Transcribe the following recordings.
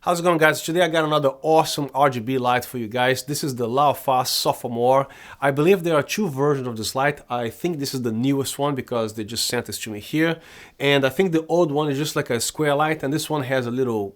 How's it going, guys? Today I got another awesome RGB light for you guys. This is the LAOFAS Sophomore. I believe there are two versions of this light. I think this is the newest one because they just sent this to me here. And I think the old one is just like a square light, and this one has a little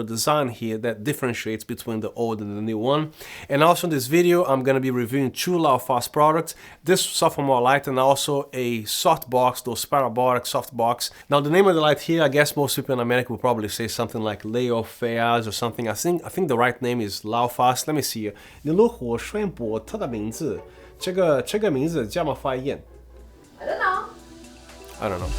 design here that differentiates between the old and the new one. And also in this video I'm going to be reviewing two LAOFAS products, this Sophomore light and also a Softbox, those parabolic Softbox. Now the name of the light here, I guess most people in America will probably say something like LAOFAS or something. I think the right name is LAOFAS. Let me see. 你如果宣布它的名字，这个名字怎么发音？ I don't know. I don't know.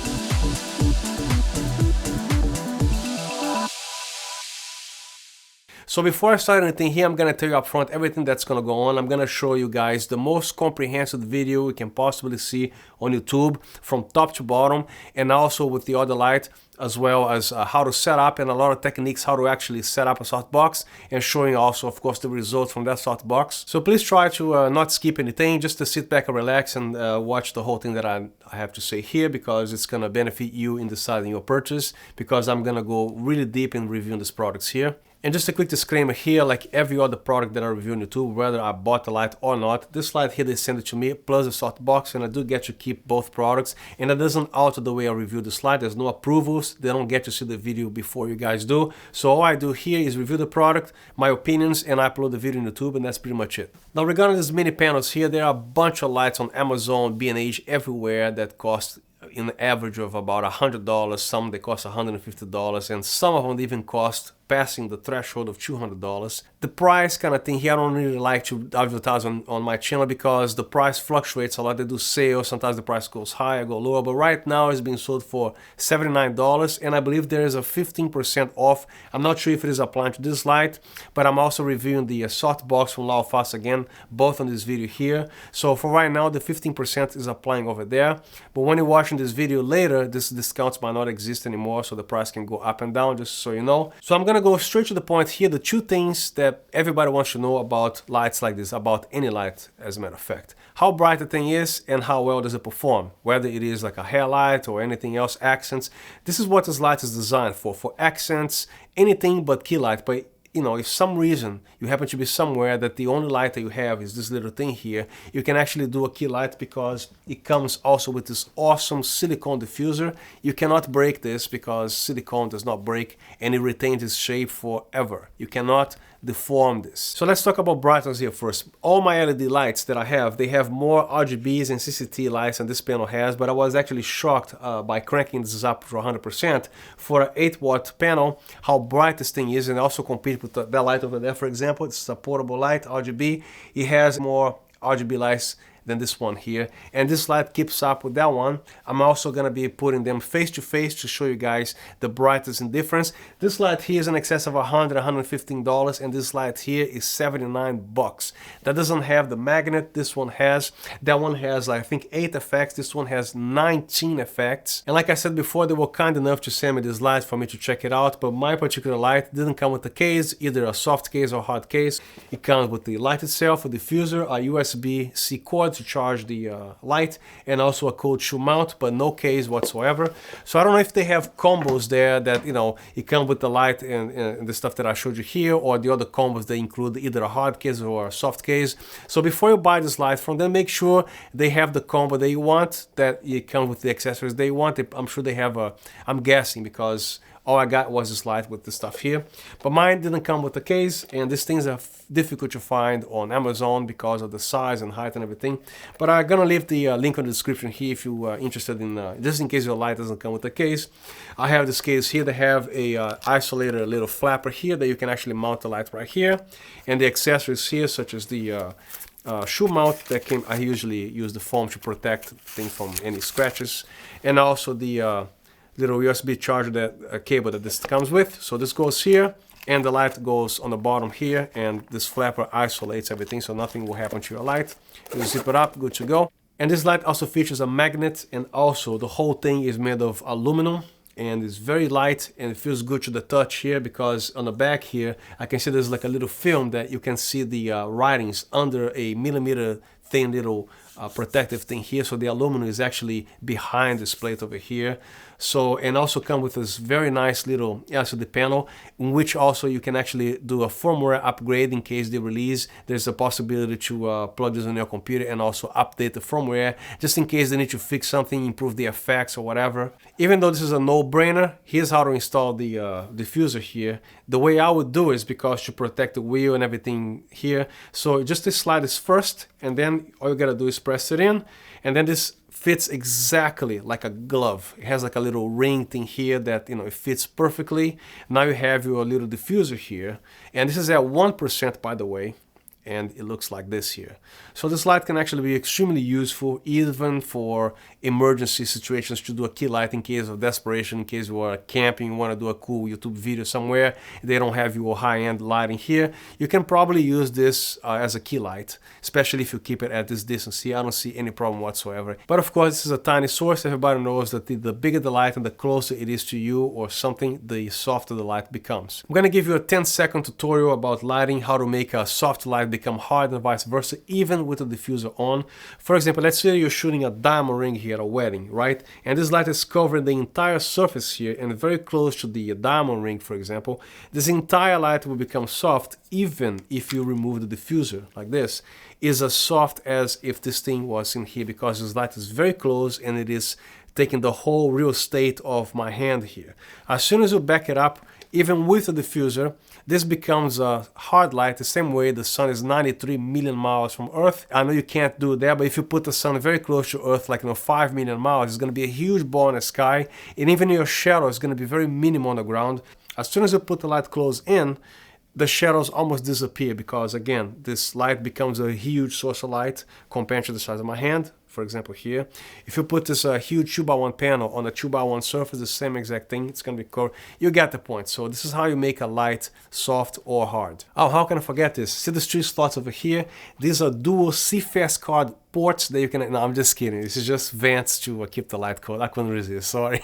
So before I start anything here, I'm going to tell you up front everything that's going to go on. I'm going to show you guys the most comprehensive video you can possibly see on YouTube from top to bottom, and also with the other light, as well as how to set up and a lot of techniques how to actually set up a softbox, and showing also, of course, the results from that softbox. So please try to not skip anything, just to sit back and relax and watch the whole thing that I have to say here, because it's going to benefit you in deciding your purchase, because I'm going to go really deep in reviewing these products here. And just a quick disclaimer here, like every other product that I review on YouTube, whether I bought the light or not, this light here they send it to me, plus the softbox, and I do get to keep both products, and that doesn't alter the way I review this light. There's no approvals, they don't get to see the video before you guys do. So all I do here is review the product, my opinions, and I upload the video on YouTube, and that's pretty much it. Now regarding these mini panels here, there are a bunch of lights on Amazon, B&H, everywhere that cost in the average of about $100, some they cost $150, and some of them even cost passing the threshold of $200. The price kind of thing here, I don't really like to advertise on my channel because the price fluctuates a lot. They do sales, sometimes the price goes higher, go lower, but right now it's being sold for $79, and I believe there is a 15% off. I'm not sure if it is applying to this light, but I'm also reviewing the Softbox from LAOFAS again, both on this video here. So for right now, the 15% is applying over there, but when you're watching this video later, this discounts might not exist anymore, so the price can go up and down, just so you know. So I'm gonna go straight to the point here, the two things that everybody wants to know about lights like this, about any light as a matter of fact. How bright the thing is and how well does it perform, whether it is like a hair light or anything else, accents. This is what this light is designed for accents, anything but key light. But you know, if some reason you happen to be somewhere that the only light that you have is this little thing here, you can actually do a key light because it comes also with this awesome silicone diffuser. You cannot break this because silicone does not break and it retains its shape forever. You cannot deform this. So let's talk about brightness here first. All my LED lights that I have, they have more RGBs and CCT lights than this panel has, but I was actually shocked by cranking this up to 100% for an 8-watt panel, how bright this thing is, and also compete with that light over there, for example. It's a portable light, RGB. It has more RGB lights than this one here, and this light keeps up with that one. I'm also gonna be putting them face to face to show you guys the brightness and difference. This light here is in excess of $115, and this light here is $79. That doesn't have the magnet this one has. That one has, I think, 8 effects. This one has 19 effects. And like I said before, they were kind enough to send me this light for me to check it out, but my particular light didn't come with a case, either a soft case or hard case. It comes with the light itself, a diffuser, a USB-C cord to charge the light, and also a cold shoe mount, but no case whatsoever. So I don't know if they have combos there that, you know, it comes with the light and the stuff that I showed you here, or the other combos they include either a hard case or a soft case. So before you buy this light from them, make sure they have the combo that you want, that it comes with the accessories they want. I'm sure they have a, I'm guessing, because all I got was this light with the stuff here. But mine didn't come with the case, and these things are difficult to find on Amazon because of the size and height and everything. But I'm gonna leave the link in the description here if you are interested in, just in case your light doesn't come with the case. I have this case here. They have a isolator, a little flapper here that you can actually mount the light right here. And the accessories here, such as the shoe mount that came, I usually use the foam to protect things from any scratches. And also the little USB charger, that cable that this comes with. So this goes here, and the light goes on the bottom here, and this flapper isolates everything, so nothing will happen to your light. You zip it up, good to go. And this light also features a magnet, and also the whole thing is made of aluminum, and it's very light, and it feels good to the touch here, because on the back here I can see there's like a little film that you can see the writings under a millimeter thin little protective thing here, so the aluminum is actually behind this plate over here. So, and also come with this very nice little LCD panel, in which also you can actually do a firmware upgrade in case they release. There's a possibility to plug this in your computer and also update the firmware, just in case they need to fix something, improve the effects or whatever. Even though this is a no-brainer, here's how to install the diffuser here. The way I would do is because to protect the wheel and everything here. So just to slide this first, and then all you gotta do is press it in, and then this fits exactly like a glove. It has like a little ring thing here that, you know, it fits perfectly. Now you have your little diffuser here, and this is at 1%, by the way, and it looks like this here. So this light can actually be extremely useful even for emergency situations, to do a key light in case of desperation, in case you are camping, you want to do a cool YouTube video somewhere, they don't have your high-end lighting here. You can probably use this as a key light, especially if you keep it at this distance here. I don't see any problem whatsoever. But of course, this is a tiny source. Everybody knows that the bigger the light and the closer it is to you or something, the softer the light becomes. I'm going to give you a 10-second tutorial about lighting, how to make a soft light become hard and vice versa, even with the diffuser on. For example, let's say you're shooting a diamond ring here at a wedding, right? And this light is covering the entire surface here and very close to the diamond ring, for example. This entire light will become soft even if you remove the diffuser. Like this is as soft as if this thing was in here, because this light is very close and it is taking the whole real estate of my hand here. As soon as you back it up, even with the diffuser, this becomes a hard light the same way the sun is 93 million miles from Earth. I know you can't do that, but if you put the sun very close to Earth, like 5 million miles, it's going to be a huge ball in the sky, and even your shadow is going to be very minimal on the ground. As soon as you put the light close in, the shadows almost disappear, because again, this light becomes a huge source of light compared to the size of my hand. For example, here, if you put this huge 2x1 panel on a 2x1 surface, the same exact thing, it's going to be covered. You get the point. So this is how you make a light soft or hard. Oh, how can I forget this? See these 3 slots over here? These are dual CFast card ports that you can... No, I'm just kidding. This is just vents to keep the light cool. I couldn't resist. Sorry.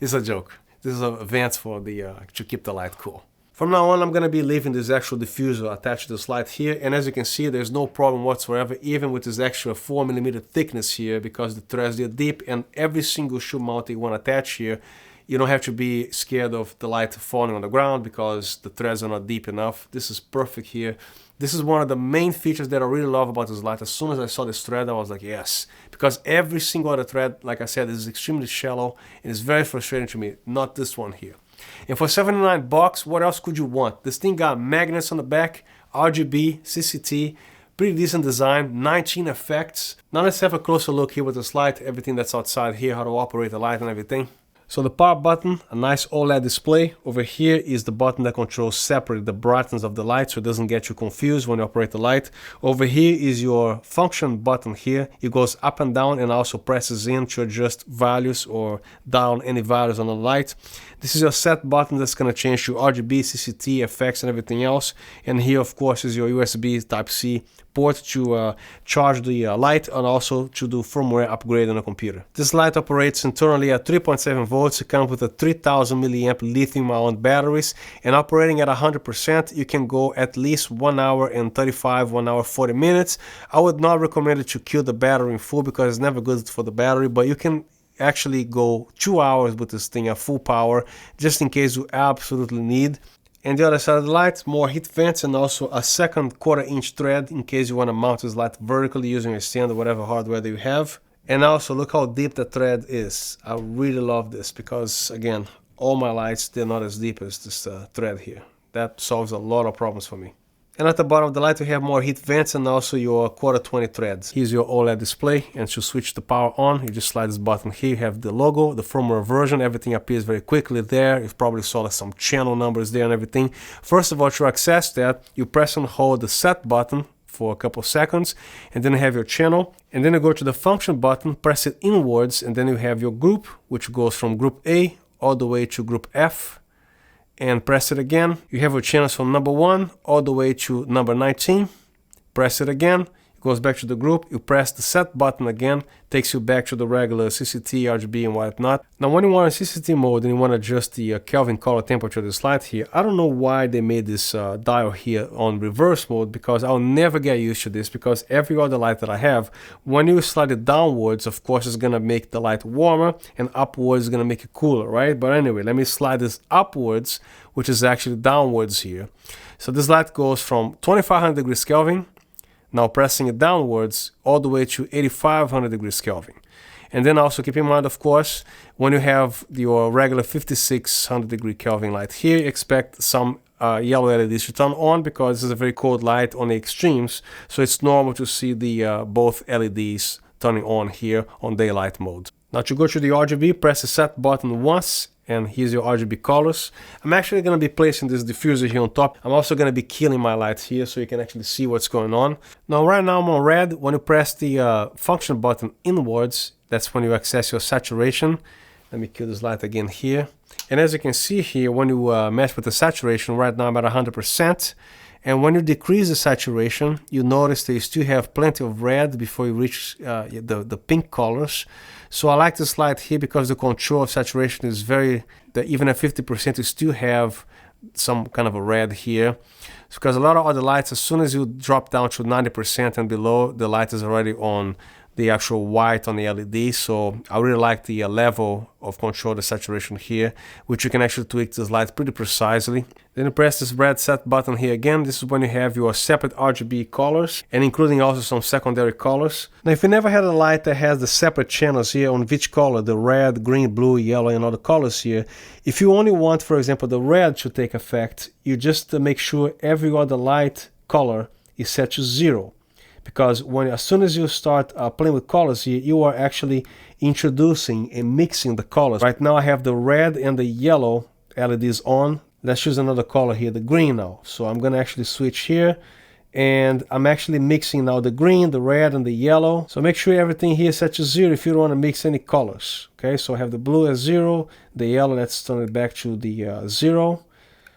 It's a joke. This is a vents for the to keep the light cool. From now on, I'm going to be leaving this actual diffuser attached to this light here, and as you can see, there's no problem whatsoever, even with this extra 4mm thickness here, because the threads are deep, and every single shoe mount you want to attach here, you don't have to be scared of the light falling on the ground because the threads are not deep enough. This is perfect here. This is one of the main features that I really love about this light. As soon as I saw this thread, I was like, yes, because every single other thread, like I said, is extremely shallow, and it's very frustrating to me, not this one here. And for $79, what else could you want? This thing got magnets on the back, RGB, CCT, pretty decent design, 19 effects. Now let's have a closer look here with this light, everything that's outside here, how to operate the light and everything. So the power button, a nice OLED display. Over here is the button that controls separately the brightness of the light, so it doesn't get you confused when you operate the light. Over here is your function button here. It goes up and down and also presses in to adjust values or down any values on the light. This is your set button that's going to change to RGB, CCT, effects and everything else. And here of course is your USB Type-C port to charge the light and also to do firmware upgrade on a computer. This light operates internally at 3.7 volts. It comes with a 3000 milliamp lithium-ion batteries, and operating at 100%, you can go at least 1 hour and 35, 1 hour 40 minutes. I would not recommend it to kill the battery in full because it's never good for the battery, but you can actually go 2 hours with this thing at full power, just in case you absolutely need. And the other side of the light, more heat vents and also a second 1/4 inch thread in case you want to mount this light vertically using a stand or whatever hardware that you have. And also look how deep the thread is. I really love this because again, all my lights, they're not as deep as this thread here. That solves a lot of problems for me. And at the bottom of the light we have more heat vents and also your 1/4 20 threads. Here's your OLED display, and to switch the power on, you just slide this button here. You have the logo, the firmware version, everything appears very quickly there. You probably saw like some channel numbers there and everything. First of all, to access that, you press and hold the set button for a couple seconds, and then you have your channel, and then you go to the function button, press it inwards, and then you have your group, which goes from group A all the way to group F. And press it again. You have your channels from number 1 all the way to number 19. Press it again. It goes back to the group. You press the set button again, takes you back to the regular CCT, RGB and whatnot. Now when you are in CCT mode and you want to adjust the Kelvin color temperature of this light here, I don't know why they made this dial here on reverse mode, because I'll never get used to this, because every other light that I have, when you slide it downwards, of course it's gonna make the light warmer, and upwards is gonna make it cooler, right? But anyway, let me slide this upwards, which is actually downwards here. So this light goes from 2500 degrees Kelvin, now pressing it downwards, all the way to 8500 degrees Kelvin. And then also keep in mind, of course, when you have your regular 5600 degree Kelvin light here, expect some yellow LEDs to turn on, because this is a very cold light on the extremes. So it's normal to see the both LEDs turning on here on daylight mode. Now to go to the RGB, press the set button once, and here's your RGB colors. I'm actually going to be placing this diffuser here on top. I'm also going to be killing my light here so you can actually see what's going on. Now right now I'm on red. When you press the function button inwards, that's when you access your saturation. Let me kill this light again here. And as you can see here, when you mess with the saturation, right now I'm at 100%. And when you decrease the saturation, you notice that you still have plenty of red before you reach the pink colors. So I like this light here because the control of saturation is very, even at 50% you still have some kind of a red here. Because a lot of other lights, as soon as you drop down to 90% and below, the light is already on the actual white on the LED. So I really like the level of control, the saturation here, which you can actually tweak this light pretty precisely. Then you press this red set button here again. This is when you have your separate RGB colors, and including also some secondary colors. Now if you never had a light that has the separate channels here on each color, the red, green, blue, yellow and other colors here, if you only want, for example, the red to take effect, you just make sure every other light color is set to 0. Because as soon as you start playing with colors here, you are actually introducing and mixing the colors. Right now I have the red and the yellow LEDs on. Let's choose another color here, the green now. So I'm gonna actually switch here, and I'm actually mixing now the green, the red and the yellow. So make sure everything here is set to 0 if you don't want to mix any colors. Okay, so I have the blue as 0, the yellow, let's turn it back to the 0.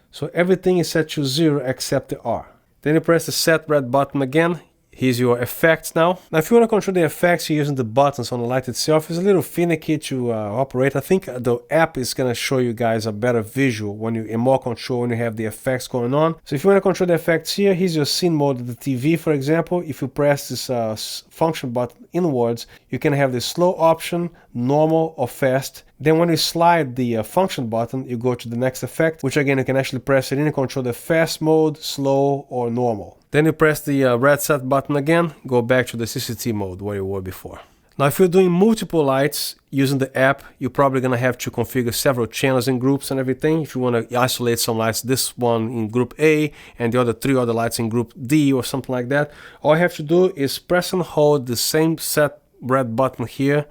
So everything is set to 0 except the R. Then you press the set red button again. Here's your effects now. Now if you want to control the effects here using the buttons on the light itself, it's a little finicky to operate. I think the app is going to show you guys a better visual when you're in more control, when you have the effects going on. So if you want to control the effects here, here's your scene mode of the TV, for example. If you press this function button inwards, you can have the slow option, normal or fast. Then when you slide the function button, you go to the next effect, which again, you can actually press it in and control the fast mode, slow or normal. Then you press the red set button again, go back to the CCT mode where you were before. Now if you're doing multiple lights using the app, you're probably going to have to configure several channels and groups and everything. If you want to isolate some lights, this one in group A and the other 3 other lights in group D or something like that, all you have to do is press and hold the same set red button here,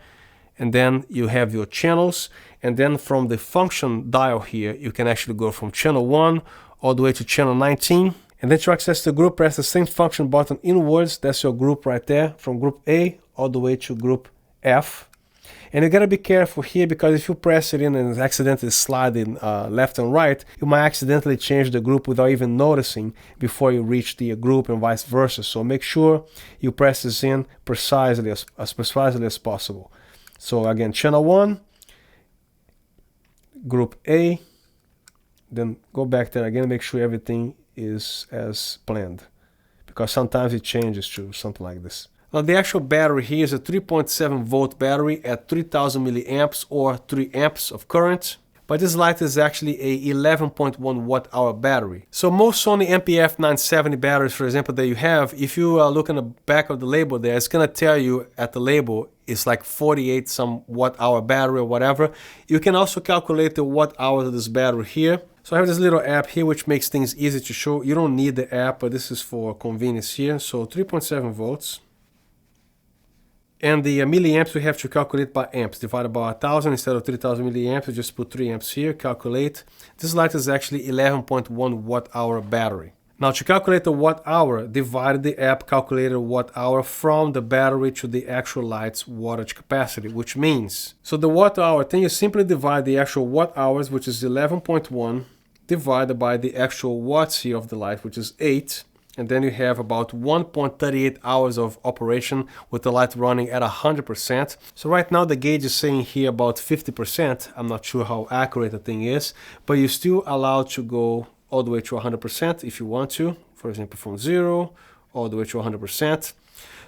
and then you have your channels, and then from the function dial here, you can actually go from channel 1 all the way to channel 19. And then to access the group, press the same function button inwards. That's your group right there, from group A all the way to group F. And you gotta be careful here, because if you press it in and accidentally slide in left and right, you might accidentally change the group without even noticing before you reach the group, and vice versa. So make sure you press this in precisely as precisely as possible. So again, channel 1, group A, then go back there again, make sure everything is as planned, because sometimes it changes to something like this. Now the actual battery here is a 3.7 volt battery at 3000 milliamps or 3 amps of current. But this light is actually a 11.1 watt hour battery. So most Sony MPF 970 batteries, for example, that you have, if you look on the back of the label there, it's gonna tell you at the label it's like 48 some watt hour battery or whatever. You can also calculate the watt hours of this battery here. So I have this little app here which makes things easy to show. You don't need the app, but this is for convenience here. So 3.7 volts. And the milliamps we have to calculate by amps, divided by 1000 instead of 3000 milliamps. We just put 3 amps here, calculate. This light is actually 11.1 watt hour battery. Now to calculate the watt hour, divide the app calculator watt hour from the battery to the actual light's wattage capacity, which means, so the watt hour, then you simply divide the actual watt hours, which is 11.1, divided by the actual watts here of the light, which is 8, and then you have about 1.38 hours of operation with the light running at 100%. So right now the gauge is saying here about 50%. I'm not sure how accurate the thing is, but you're still allowed to go all the way to 100% if you want to, for example from 0 all the way to 100%.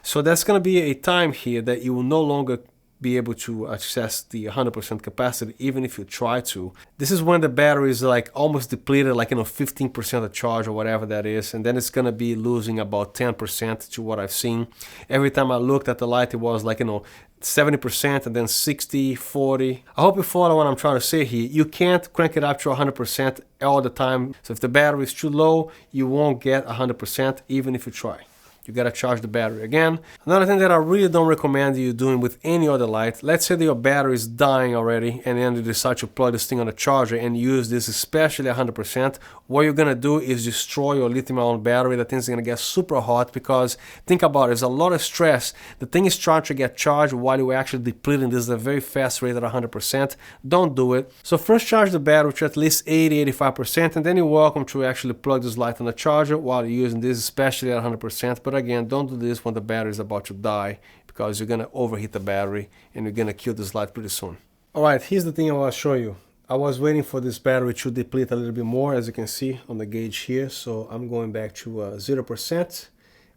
So that's going to be a time here that you will no longer be able to access the 100% capacity even if you try to. This is when the battery is like almost depleted, like 15% of charge or whatever that is, and then it's gonna be losing about 10% to what I've seen. Every time I looked at the light it was like 70% and then 60, 40. I hope you follow what I'm trying to say here. You can't crank it up to 100% all the time. So if the battery is too low, you won't get 100% even if you try. You gotta charge the battery again. Another thing that I really don't recommend you doing with any other light, let's say that your battery is dying already and then you decide to plug this thing on a charger and use this especially 100%, what you're gonna do is destroy your lithium-ion battery. That thing's gonna get super hot because think about it, there's a lot of stress. The thing is trying to get charged while you're actually depleting. This is a very fast rate at 100%. Don't do it. So first charge the battery to at least 80-85% and then you're welcome to actually plug this light on the charger while you're using this especially at 100%. But again, don't do this when the battery is about to die because you're gonna overheat the battery and you're gonna kill this light pretty soon. Alright, here's the thing I want to show you. I was waiting for this battery to deplete a little bit more, as you can see on the gauge here, so I'm going back to 0%,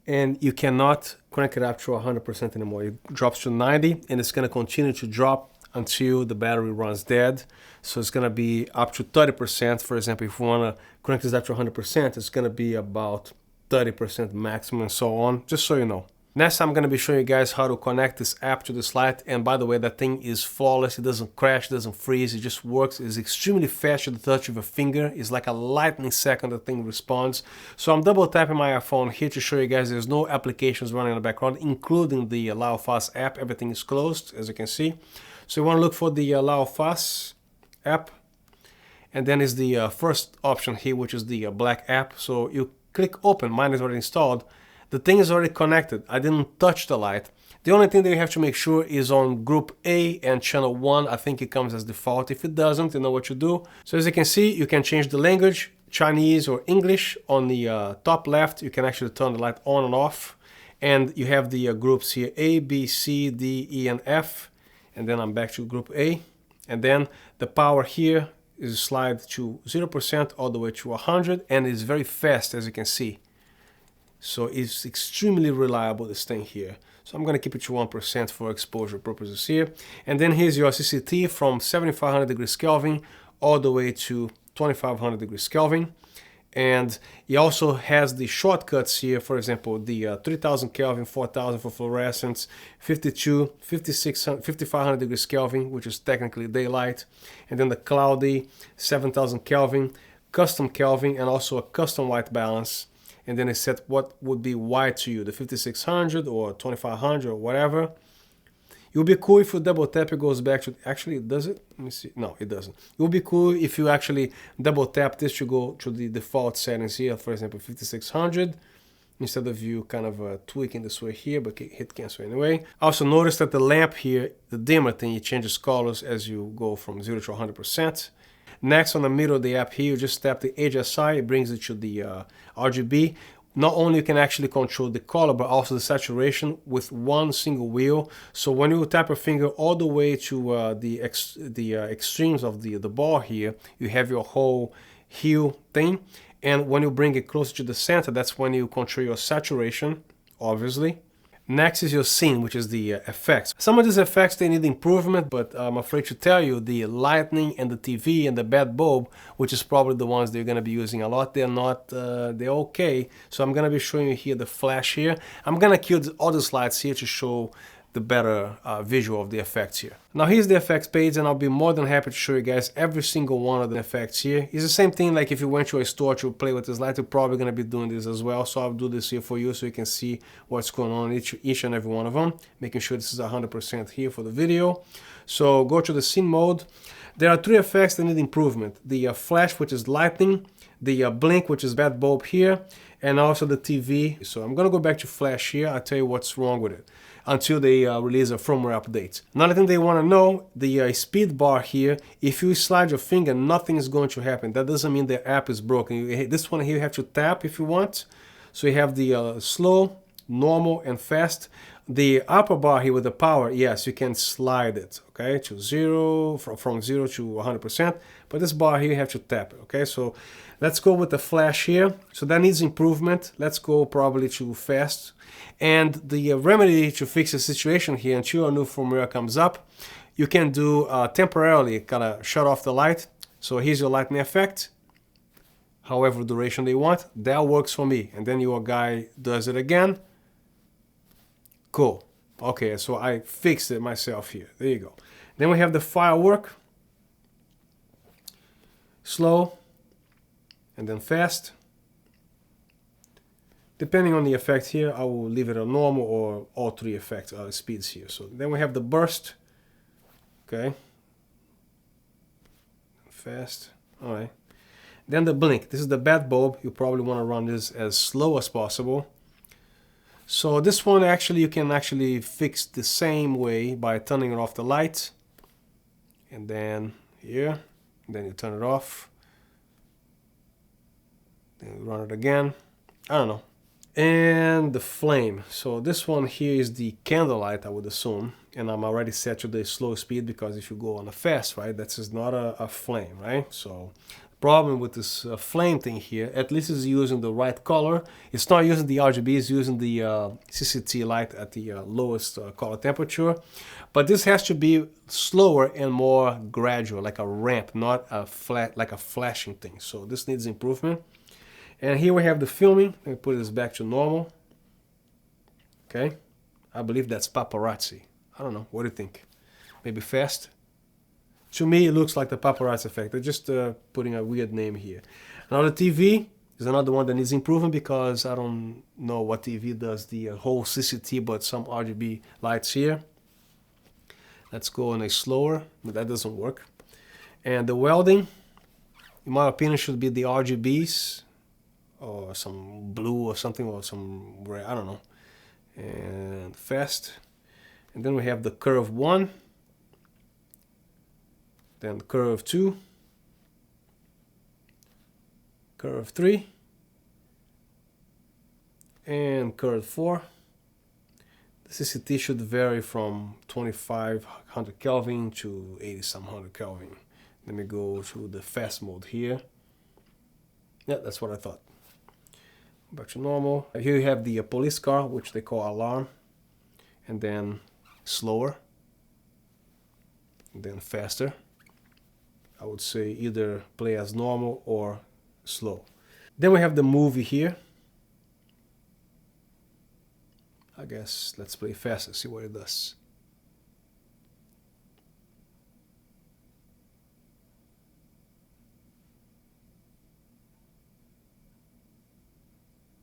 and you cannot crank it up to 100% anymore. It drops to 90 and it's gonna continue to drop until the battery runs dead. So it's gonna be up to 30%. For example, if you wanna crank this up to 100%, it's gonna be about 30% maximum and so on, just so you know. Next, I'm going to be showing you guys how to connect this app to this light. And by the way, that thing is flawless. It doesn't crash, it doesn't freeze. It just works. It's extremely fast to the touch of a finger. It's like a lightning second the thing responds. So I'm double tapping my iPhone here to show you guys there's no applications running in the background, including the LAOFAS app. Everything is closed, as you can see. So you want to look for the LAOFAS app. And then is the first option here, which is the black app. So you click open. Mine is already installed. The thing is already connected. I didn't touch the light. The only thing that you have to make sure is on group A and channel 1. I think it comes as default. If it doesn't, you know what you do. So as you can see, you can change the language, Chinese or English. On the top left, you can actually turn the light on and off. And you have the groups here, A, B, C, D, E, and F. And then I'm back to group A. And then the power here is slide to 0% all the way to 100. And it's very fast, as you can see. So it's extremely reliable, this thing here. So I'm going to keep it to 1% for exposure purposes here. And then here's your CCT from 7500 degrees Kelvin all the way to 2500 degrees Kelvin. And it also has the shortcuts here, for example, the 3000 Kelvin, 4000 for fluorescence, 52, 5600, 5500 degrees Kelvin, which is technically daylight. And then the cloudy, 7000 Kelvin, custom Kelvin, and also a custom white balance. And then it set what would be white to you, the 5600 or 2500 or whatever. It would be cool if you double tap, it goes back to, actually does it? Let me see, no it doesn't. It would be cool if you actually double tap this to go to the default settings here, for example 5600, instead of you kind of tweaking this way here, but hit cancel anyway. Also notice that the lamp here, the dimmer thing, it changes colors as you go from 0 to 100%. Next, on the middle of the app here, you just tap the HSI, it brings it to the RGB. Not only you can actually control the color, but also the saturation with one single wheel. So when you tap your finger all the way to the extremes of the bar here, you have your whole hue thing. And when you bring it closer to the center, that's when you control your saturation, obviously. Next is your scene, which is the effects. Some of these effects, they need improvement, but I'm afraid to tell you the lightning and the TV and the bad bulb, which is probably the ones they're going to be using a lot, they're not, they're okay. So I'm going to be showing you here the flash here. I'm going to kill all these lights here to show the better visual of the effects here. Now here's the effects page, and I'll be more than happy to show you guys every single one of the effects here. It's the same thing like if you went to a store to play with this light, you're probably going to be doing this as well. So I'll do this here for you so you can see what's going on in each and every one of them, making sure this is 100% here for the video. So go to the scene mode. There are 3 effects that need improvement. The flash, which is lightning, the blink, which is bad bulb here, and also the TV. So I'm going to go back to flash here. I'll tell you what's wrong with it until they release a firmware update. Another thing they want to know, the speed bar here, if you slide your finger, nothing is going to happen. That doesn't mean the app is broken. This one here you have to tap if you want. So you have the slow, normal, and fast. The upper bar here with the power, yes, you can slide it, okay, to 0, from 0 to 100%, but this bar here you have to tap it, okay? So let's go with the flash here. So that needs improvement. Let's go probably to fast. And the remedy to fix the situation here until a new firmware comes up, you can do temporarily kind of shut off the light. So here's your lightning effect, however duration they want. That works for me. And then your guy does it again. Cool. Okay, so I fixed it myself here. There you go. Then we have the firework. Slow. And then fast. Depending on the effect here, I will leave it on normal or all three effects speeds here. So then we have the burst. Okay. Fast. All right. Then the blink. This is the bad bulb. You probably want to run this as slow as possible. So this one actually you can actually fix the same way by turning off the light. And then here. And then you turn it off. Then you run it again. I don't know. And the flame. So this one here is the candlelight, I would assume. And I'm already set to the slow speed because if you go on a fast, right, that's just not a flame, right? So problem with this flame thing here, at least it's using the right color. It's not using the RGB, it's using the CCT light at the lowest color temperature. But this has to be slower and more gradual, like a ramp, not a flat, like a flashing thing. So this needs improvement. And here we have the filming. Let me put this back to normal. Okay. I believe that's paparazzi. I don't know. What do you think? Maybe fast? To me, it looks like the paparazzi effect. They're just putting a weird name here. Now the TV is another one that needs improvement because I don't know what TV does the whole CCT, but some RGB lights here. Let's go on a slower, but that doesn't work. And the welding, in my opinion, should be the RGBs. Or some blue or something, or some red, I don't know. And fast. And then we have the curve 1. Then curve 2. Curve 3. And curve 4. The CCT should vary from 2500 Kelvin to 80-some-hundred Kelvin. Let me go to the fast mode here. Yeah, that's what I thought. Back to normal. Here you have the police car, which they call alarm, and then slower, and then faster. I would say either play as normal or slow. Then we have the movie here. I guess let's play faster, see what it does.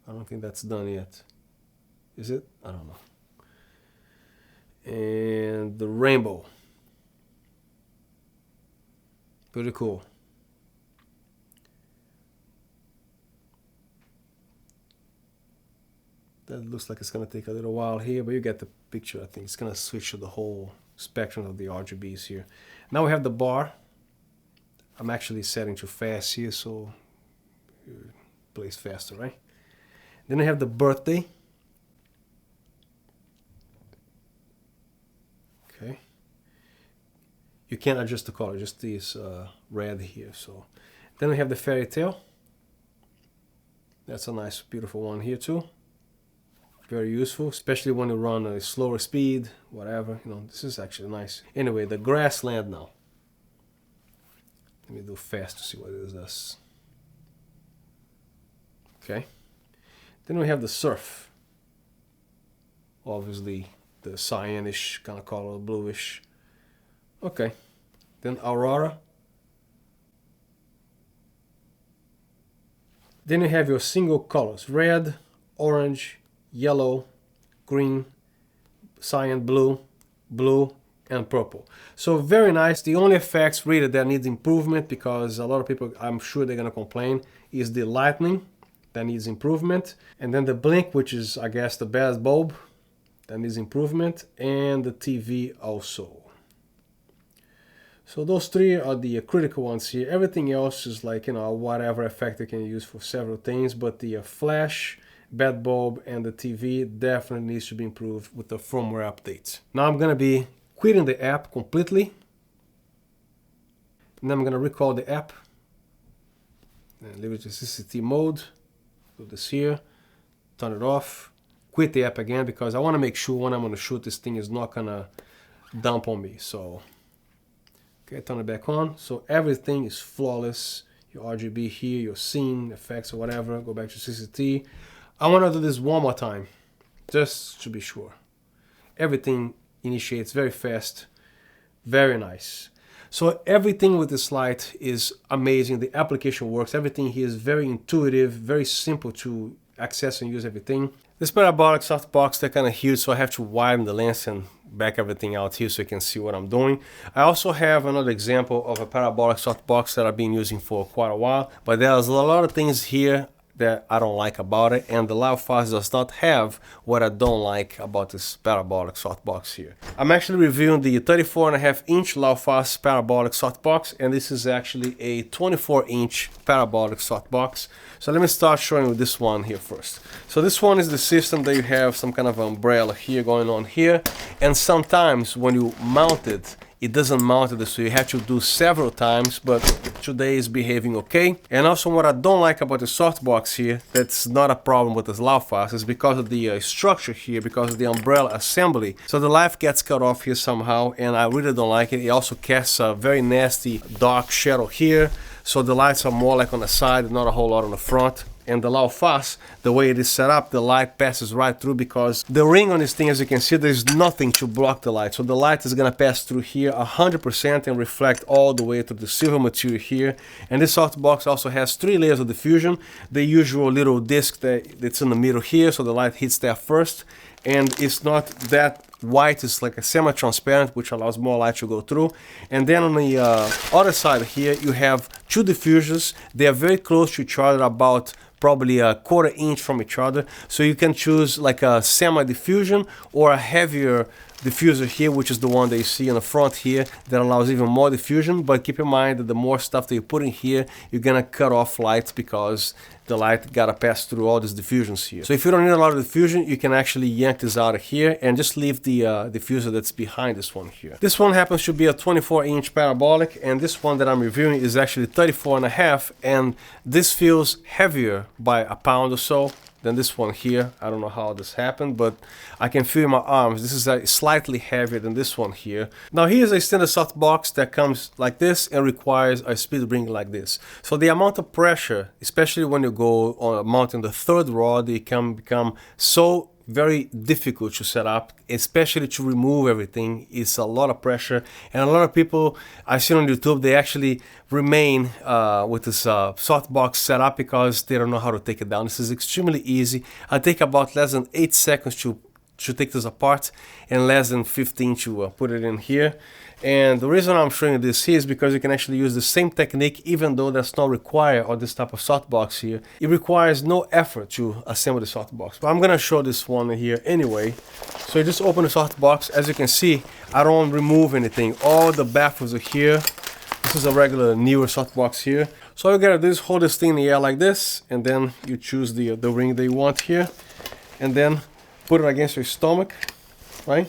I don't think that's done yet. Is it? I don't know. And the rainbow. Pretty cool. That looks like it's going to take a little while here, but you get the picture. I think it's going to switch to the whole spectrum of the RGBs here. Now we have the bar. I'm actually setting to fast here, so it plays faster, right? Then I have the birthday. Okay. You can't adjust the color, just this red here. So then we have the fairy tale. That's a nice, beautiful one here too. Very useful, especially when you run a slower speed, whatever. You know, this is actually nice. Anyway, the grassland now. Let me do fast to see what it does. Okay. Then we have the surf. Obviously, the cyanish kind of color, bluish. Okay. Then aurora. Then you have your single colors: red, orange, yellow, green, cyan blue, blue, and purple. So very nice. The only effects really that needs improvement, because a lot of people, I'm sure they're gonna complain, is the lightning. That needs improvement. And then the blink, which is, I guess, the bad bulb, that needs improvement. And the TV also. So those three are the critical ones here. Everything else is like, you know, whatever effect you can use for several things. But the flash bed bulb and the TV definitely needs to be improved with the firmware updates. Now I'm gonna be quitting the app completely. And then I'm gonna recall the app and leave it to CCT mode. Do this here, turn it off, quit the app again because I wanna make sure when I'm gonna shoot this thing is not gonna dump on me. So, okay, turn it back on. So everything is flawless. Your RGB here, your scene, effects or whatever, go back to CCT. I wanna do this one more time, just to be sure. Everything initiates very fast, very nice. So everything with this light is amazing. The application works. Everything here is very intuitive, very simple to access and use everything. This parabolic softbox, they're kind of huge, so I have to widen the lens and back everything out here so you can see what I'm doing. I also have another example of a parabolic softbox that I've been using for quite a while, but there's a lot of things here that I don't like about it, and the LAOFAS does not have what I don't like about this parabolic softbox here. I'm actually reviewing the 34.5-inch LAOFAS parabolic softbox, and this is actually a 24-inch parabolic softbox. So let me start showing you this one here first. So this one is the system that you have some kind of umbrella here going on here, and sometimes when you mount it, it doesn't mount it, so you have to do several times, but today is behaving okay. And also what I don't like about the softbox here, that's not a problem with this LAOFAS, is because of the structure here, because of the umbrella assembly. So the light gets cut off here somehow, and I really don't like it. It also casts a very nasty dark shadow here, so the lights are more like on the side, not a whole lot on the front. And the LAOFAS, the way it is set up, the light passes right through because the ring on this thing, as you can see, there's nothing to block the light. So the light is gonna pass through here 100% and reflect all the way to the silver material here. And this softbox also has 3 layers of diffusion. The usual little disc that's in the middle here, so the light hits there first. And it's not that white, it's like a semi-transparent, which allows more light to go through. And then on the other side here, you have 2 diffusers. They are very close to each other, about probably a 1/4 inch from each other. So you can choose like a semi-diffusion or a heavier diffuser here, which is the one that you see in the front here that allows even more diffusion. But keep in mind that the more stuff that you put in here, you're gonna cut off lights because the light gotta pass through all these diffusions here. So if you don't need a lot of diffusion, you can actually yank this out of here and just leave the diffuser that's behind this one here. This one happens to be a 24-inch parabolic, and this one that I'm reviewing is actually 34.5, and this feels heavier by a pound or so than this one here. I don't know how this happened, but I can feel in my arms. This is slightly heavier than this one here. Now here's a standard softbox that comes like this and requires a speed ring like this. So the amount of pressure, especially when you go on mounting the 3rd rod, it can become so very difficult to set up, especially to remove everything. It's a lot of pressure, and a lot of people I've seen on YouTube, they actually remain with this softbox set up because they don't know how to take it down. This is extremely easy. I take about less than 8 seconds to take this apart and less than 15 to put it in here. And the reason I'm showing you this here is because you can actually use the same technique, even though that's not required on this type of softbox here. It requires no effort to assemble the softbox, but I'm gonna show this one here anyway. So you just open the softbox. As you can see, I don't remove anything. All the baffles are here. This is a regular newer softbox here. So all you gotta do is hold this thing in the air like this, and then you choose the ring that you want here, and then put it against your stomach, right?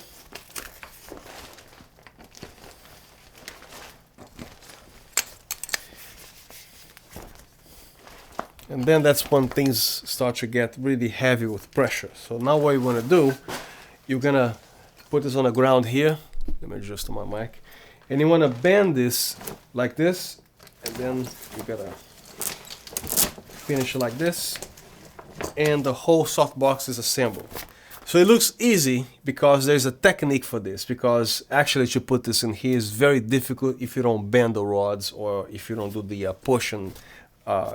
And then that's when things start to get really heavy with pressure. So now what you want to do, you're gonna put this on the ground here. Let me adjust my mic. And you want to bend this like this, and then you gotta finish it like this, and the whole softbox is assembled. So it looks easy because there's a technique for this, because actually to put this in here is very difficult if you don't bend the rods or if you don't do the push and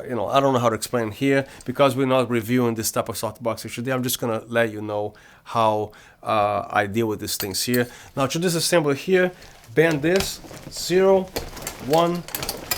you know, I don't know how to explain here because we're not reviewing this type of softbox today. I'm just gonna let you know how I deal with these things here. Now to disassemble here, bend this 0, 1,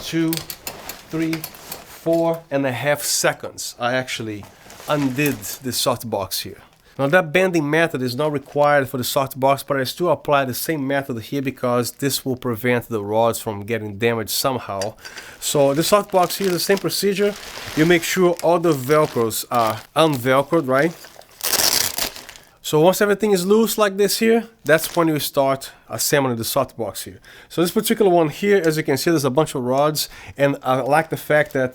2, 3, 4.5 seconds. I actually undid this softbox here. Now that bending method is not required for the softbox, but I still apply the same method here because this will prevent the rods from getting damaged somehow. So the softbox here is the same procedure. You make sure all the velcros are unvelcroed, right? So once everything is loose like this here, that's when you start assembling the softbox here. So this particular one here, as you can see, there's a bunch of rods, and I like the fact that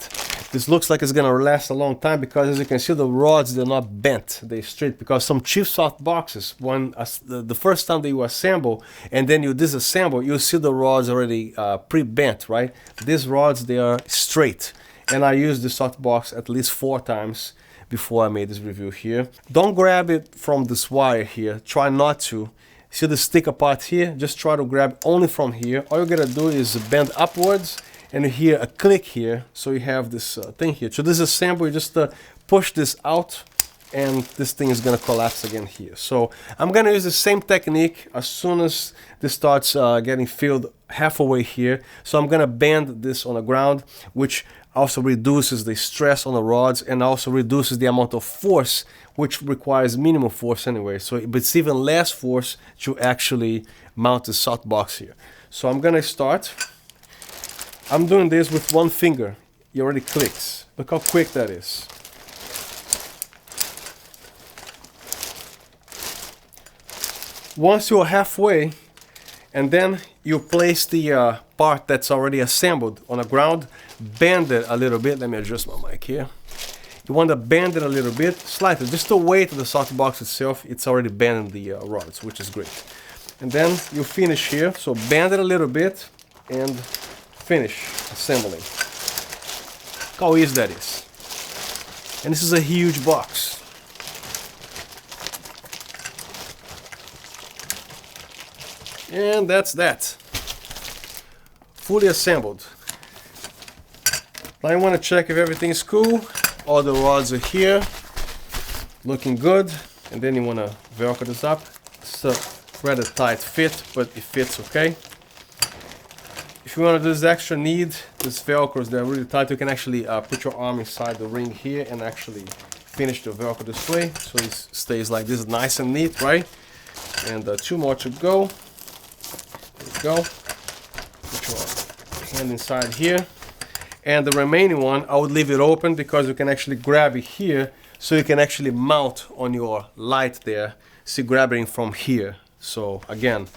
this looks like it's gonna last a long time because, as you can see, the rods, they're not bent, they're straight, because some cheap softboxes, when the first time that you assemble and then you disassemble, you see the rods already pre-bent, right? These rods, they are straight, and I used the softbox at least 4 times before I made this review here. Don't grab it from this wire here, try not to. See the sticker part here? Just try to grab only from here. All you gotta do is bend upwards, and you hear a click here, so you have this thing here. To disassemble, you just push this out, and this thing is gonna collapse again here. So I'm gonna use the same technique as soon as this starts getting filled halfway here. So I'm gonna bend this on the ground, which also reduces the stress on the rods and also reduces the amount of force, which requires minimum force anyway. So it's even less force to actually mount the softbox here. So I'm gonna start. I'm doing this with one finger. It already clicks. Look how quick that is. Once you're halfway, and then you place the part that's already assembled on the ground, bend it a little bit. Let me adjust my mic here. You want to bend it a little bit, slightly, just the weight of the softbox itself, it's already bending the rods, which is great. And then you finish here, so bend it a little bit and finish assembling. Look how easy that is. And this is a huge box. And that's that. Fully assembled. Now you want to check if everything is cool. All the rods are here, looking good. And then you want to Velcro this up. It's a rather tight fit, but it fits okay. If you want to do this extra need, these Velcros, they're really tight. You can actually put your arm inside the ring here and actually finish the Velcro this way. So it stays like this, nice and neat, right? And 2 more to go. There you go. Put your hand inside here. And the remaining one, I would leave it open because you can actually grab it here, so you can actually mount on your light there. See, grabbing from here. So again,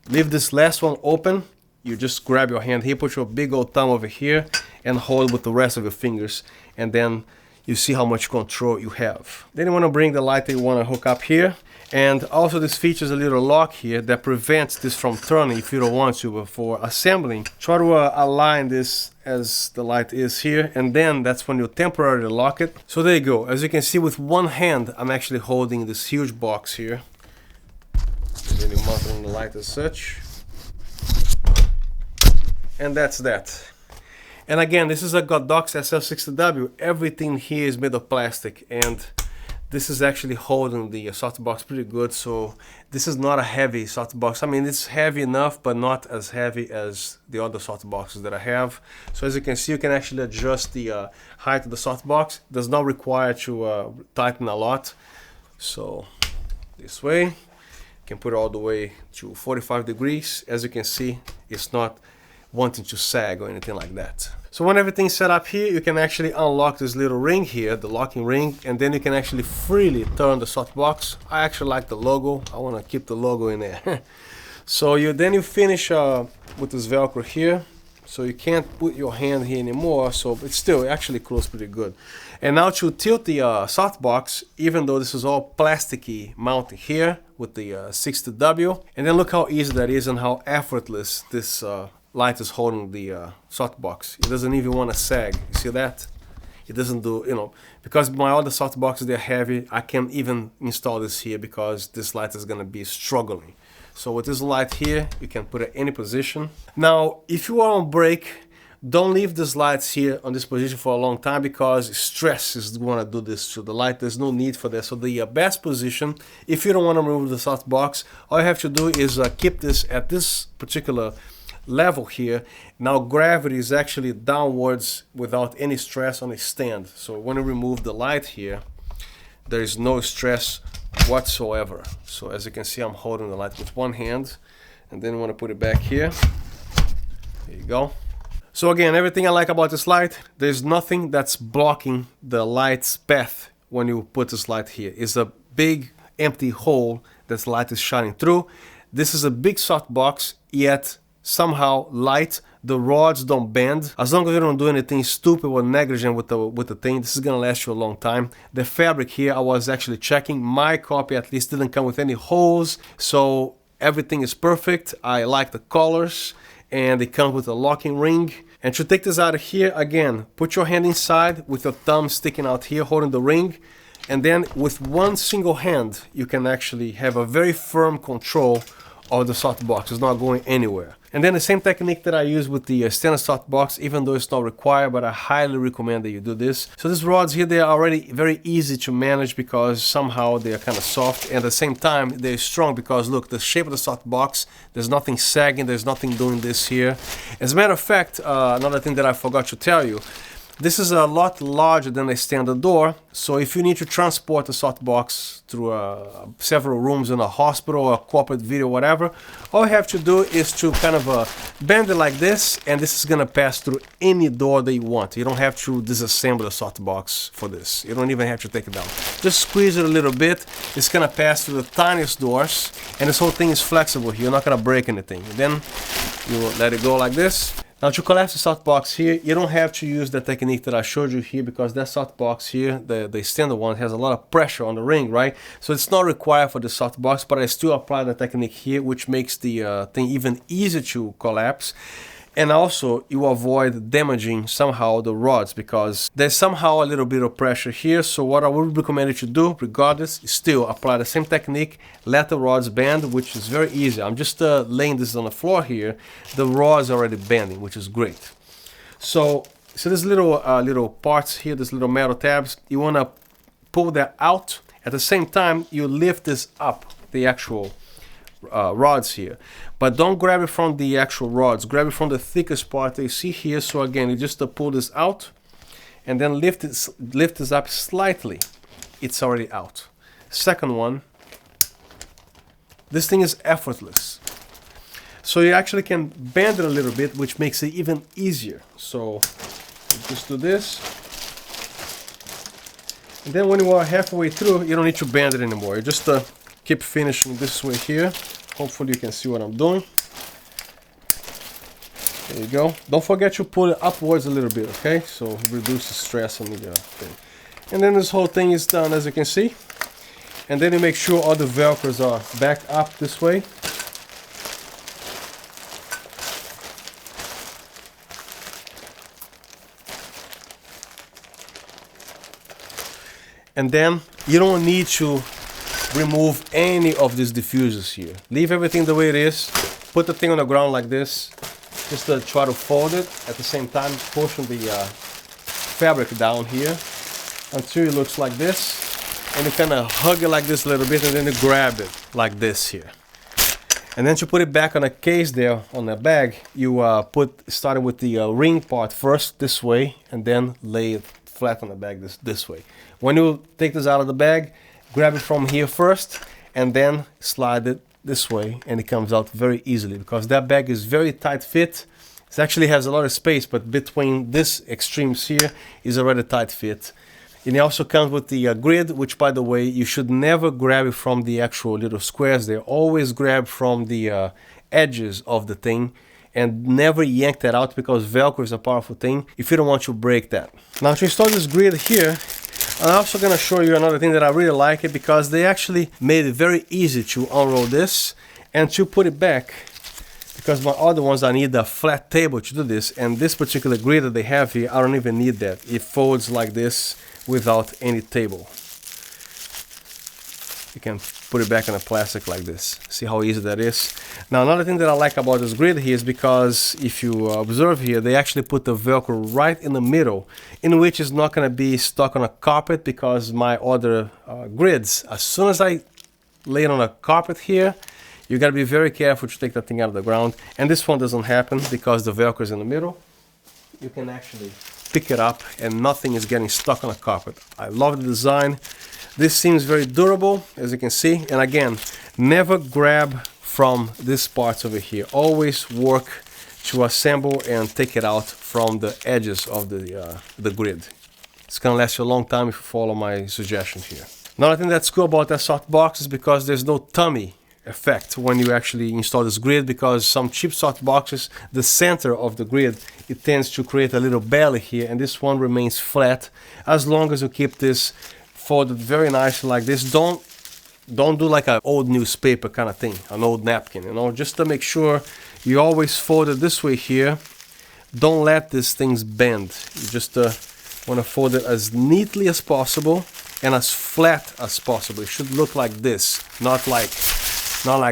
leave this last one open. You just grab your hand here, put your big old thumb over here, and hold with the rest of your fingers. And then you see how much control you have. Then you want to bring the light that you want to hook up here. And also this features a little lock here that prevents this from turning if you don't want to. But for assembling, try to align this as the light is here, and then that's when you temporarily lock it. So there you go. As you can see, with one hand I'm actually holding this huge box here. And then you mount it on the light as such. And that's that. And again, this is a Godox SL60W. Everything here is made of plastic, and this is actually holding the softbox pretty good. So this is not a heavy softbox. I mean, it's heavy enough, but not as heavy as the other softboxes that I have. So as you can see, you can actually adjust the height of the softbox. It does not require to tighten a lot. So this way, you can put it all the way to 45 degrees. As you can see, it's not wanting to sag or anything like that. So when everything's set up here, you can actually unlock this little ring here, the locking ring, and then you can actually freely turn the softbox. I actually like the logo. I want to keep the logo in there. So then you finish with this Velcro here. So you can't put your hand here anymore, so it's still actually close pretty good. And now to tilt the softbox, even though this is all plasticky mounted here with the 60W, and then look how easy that is and how effortless this light is holding the softbox. It doesn't even want to sag. You see that? It doesn't do, you know, because my other softboxes, they're heavy. I can't even install this here because this light is gonna be struggling. So with this light here, you can put it any position. Now, if you are on break, don't leave these lights here on this position for a long time because stress is gonna do this to the light. There's no need for that. So the best position, if you don't want to remove the softbox, all you have to do is keep this at this particular level here. Now gravity is actually downwards without any stress on a stand. So when you remove the light here, there is no stress whatsoever. So as you can see, I'm holding the light with one hand, and then I want to put it back here. There you go. So again, everything I like about this light, there's nothing that's blocking the light's path when you put this light here. It's a big empty hole that the light is shining through. This is a big softbox, yet somehow light. The rods don't bend. As long as you don't do anything stupid or negligent with the thing, this is gonna last you a long time. The fabric here, I was actually checking. My copy at least didn't come with any holes, so everything is perfect. I like the colors, and it comes with a locking ring. And to take this out of here, again, put your hand inside with your thumb sticking out here, holding the ring. And then with one single hand, you can actually have a very firm control of the softbox. It's not going anywhere. And then the same technique that I use with the standard softbox, even though it's not required, but I highly recommend that you do this. So these rods here, they are already very easy to manage because somehow they are kind of soft, and at the same time they're strong because look, the shape of the softbox, there's nothing sagging, there's nothing doing this here. As a matter of fact, another thing that I forgot to tell you, this is a lot larger than a standard door, so if you need to transport a softbox through several rooms in a hospital or a corporate video, whatever, all you have to do is to kind of bend it like this, and this is gonna pass through any door that you want. You don't have to disassemble the softbox for this. You don't even have to take it down. Just squeeze it a little bit. It's gonna pass through the tiniest doors, and this whole thing is flexible here. You're not gonna break anything. And then you let it go like this. Now to collapse the softbox here, you don't have to use the technique that I showed you here because that softbox here, the standard one, has a lot of pressure on the ring, right? So it's not required for the softbox, but I still apply the technique here, which makes the thing even easier to collapse. And also, you avoid damaging somehow the rods because there's somehow a little bit of pressure here. So what I would recommend you to do, regardless, is still apply the same technique, let the rods bend, which is very easy. I'm just laying this on the floor here. The rods are already bending, which is great. So there's little parts here, there's little metal tabs. You want to pull that out. At the same time, you lift this up, the actual rods here, but don't grab it from the actual rods, grab it from the thickest part that you see here. So again, you just pull this out and then lift this up slightly. It's already out. Second one, this thing is effortless, so you actually can bend it a little bit, which makes it even easier. So just do this, and then when you are halfway through, you don't need to bend it anymore. You just keep finishing this way here. Hopefully you can see what I'm doing. There you go. Don't forget to pull it upwards a little bit, okay? So reduce the stress on the thing. And then this whole thing is done, as you can see. And then you make sure all the velcros are back up this way. And then you don't need to remove any of these diffusers here. Leave everything the way it is. Put the thing on the ground like this. Just try to fold it. At the same time, pushing the fabric down here until it looks like this. And you kind of hug it like this a little bit, and then you grab it like this here. And then to put it back on a case there on the bag, you starting with the ring part first this way, and then lay it flat on the bag this way. When you take this out of the bag, grab it from here first and then slide it this way, and it comes out very easily because that bag is very tight fit. It actually has a lot of space, but between this extremes here is already tight fit. And it also comes with the grid, which, by the way, you should never grab it from the actual little squares there. Always grab from the edges of the thing and never yank that out because Velcro is a powerful thing if you don't want to break that. Now to install this grid here, I'm also going to show you another thing that I really like it because they actually made it very easy to unroll this and to put it back, because my other ones I need a flat table to do this, and this particular grid that they have here, I don't even need that. It folds like this without any table. You can put it back on a plastic like this. See how easy that is? Now another thing that I like about this grid here is because if you observe here, they actually put the Velcro right in the middle, in which is not going to be stuck on a carpet, because my other grids, as soon as I lay it on a carpet here, you got to be very careful to take that thing out of the ground. And this one doesn't happen because the Velcro is in the middle. You can actually pick it up and nothing is getting stuck on a carpet. I love the design. This seems very durable, as you can see. And again, never grab from these parts over here. Always work to assemble and take it out from the edges of the grid. It's gonna last you a long time if you follow my suggestions here. Another thing that's cool about that softbox is because there's no tummy effect when you actually install this grid, because some cheap softboxes, the center of the grid, it tends to create a little belly here, and this one remains flat as long as you keep this folded very nicely like this. Don't do like an old newspaper kind of thing, an old napkin, you know, just to make sure you always fold it this way here. Don't let these things bend. You just want to fold it as neatly as possible and as flat as possible. It should look like this, not like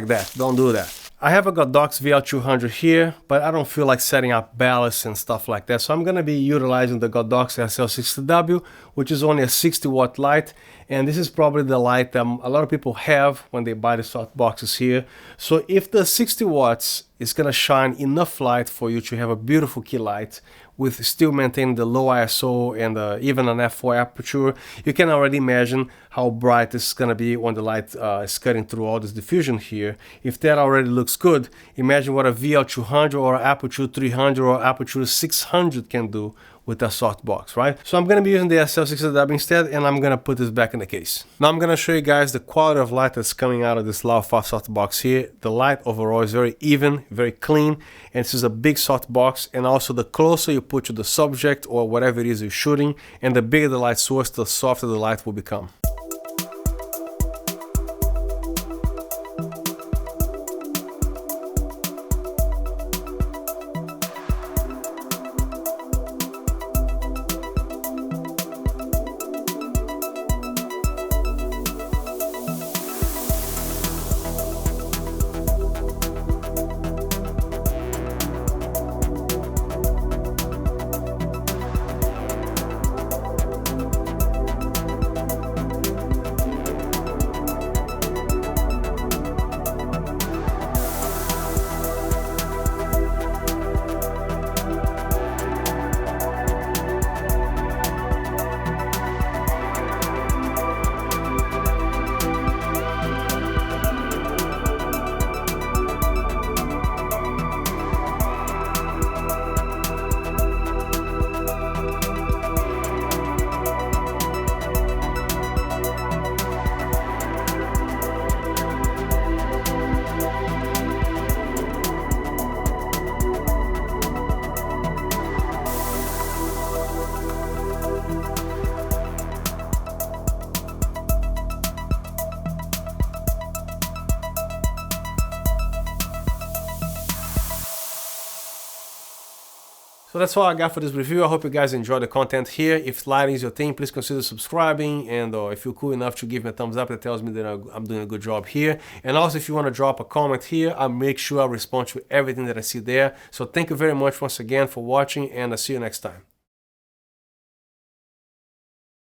that. Don't do that. I have a Godox VL200 here, but I don't feel like setting up ballasts and stuff like that. So I'm gonna be utilizing the Godox SL60W, which is only a 60-watt light. And this is probably the light that a lot of people have when they buy the softboxes here. So if the 60 watts is gonna shine enough light for you to have a beautiful key light with still maintaining the low ISO and even an f4 aperture, you can already imagine how bright this is gonna be when the light is cutting through all this diffusion here. If that already looks good, imagine what a VL200 or Aperture 300 or Aperture 600 can do with a softbox, right? So I'm gonna be using the SL60W instead, and I'm gonna put this back in the case. Now I'm gonna show you guys the quality of light that's coming out of this LAOFAS softbox here. The light overall is very even, very clean, and this is a big softbox, and also the closer you put to the subject or whatever it is you're shooting, and the bigger the light source, the softer the light will become. So that's all I got for this review. I hope you guys enjoyed the content here. If lighting is your thing, please consider subscribing, and if you're cool enough to give me a thumbs up, that tells me that I'm doing a good job here. And also, if you want to drop a comment here, I'll make sure I respond to everything that I see there. So thank you very much once again for watching, and I'll see you next time.